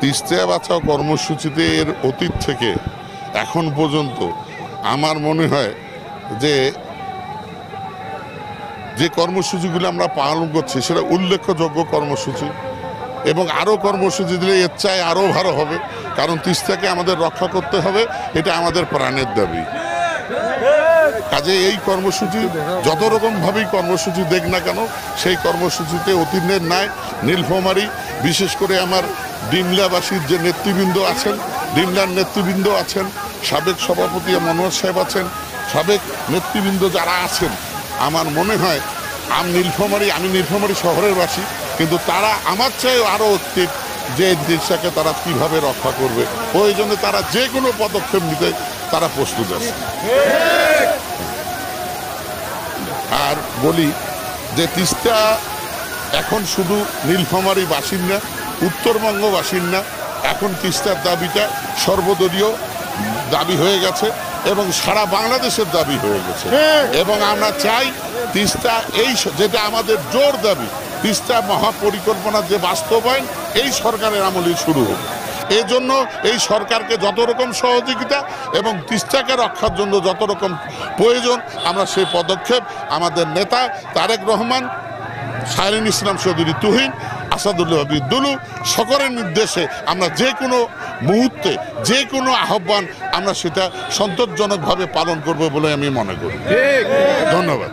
তিস্তা বাঁচাও কর্মসূচিতে এর অতীত থেকে এখন পর্যন্ত আমার মনে হয় যে যে কর্মসূচিগুলো আমরা পালন করছি সেটা উল্লেখযোগ্য কর্মসূচি এবং আরও কর্মসূচি দিলে এর চাই আরও ভালো হবে, কারণ তিস্তাকে আমাদের রক্ষা করতে হবে, এটা আমাদের প্রাণের দাবি। কাজে এই কর্মসূচি যত রকমভাবেই কর্মসূচি দেখ না কেন সেই কর্মসূচিতে অতীনের ন্যায় নীলফামারী, বিশেষ করে আমার ডিমলাবাসীর যে নেতৃবৃন্দ আছেন, ডিমলার নেতৃবৃন্দ আছেন, সাবেক সভাপতি মনোহর সাহেব আছেন, সাবেক নেতৃবৃন্দ যারা আছেন, আমার মনে হয় আমি নীলফামারী শহরের বাসী, কিন্তু তারা আমার চেয়ে আরও অতীত যে দেশটাকে তারা কিভাবে রক্ষা করবে প্রয়োজনে তারা যে কোনো পদক্ষেপ নিতে তারা প্রস্তুত আছে। আর বলি যে তিস্তা এখন শুধু নীলফামারী বাসিন্দা, উত্তরবঙ্গ বাসিন্দা, এখন তিস্তার দাবিটা সর্বদলীয় দাবি হয়ে গেছে এবং সারা বাংলাদেশের দাবি হয়ে গেছে এবং আমরা চাই তিস্তা এই যেটা আমাদের জোর দাবি, তিস্তা মহাপরিকল্পনার যে বাস্তবায়ন এই সরকারের আমলে শুরু হবে। এই জন্য এই সরকারকে যত রকম সহযোগিতা এবং তিস্তাকে রক্ষার জন্য যত রকম প্রয়োজন আমরা সেই পদক্ষেপ আমাদের নেতা তারেক রহমান, শাহরিন ইসলাম চৌধুরী তুহিন, আসাদুল্লাহ দুলু সকলের নির্দেশে আমরা যে কোনো মুহূর্তে যে কোনো আহ্বান আমরা সেটা সন্তোষজনকভাবে পালন করব বলে আমি মনে করি। ধন্যবাদ।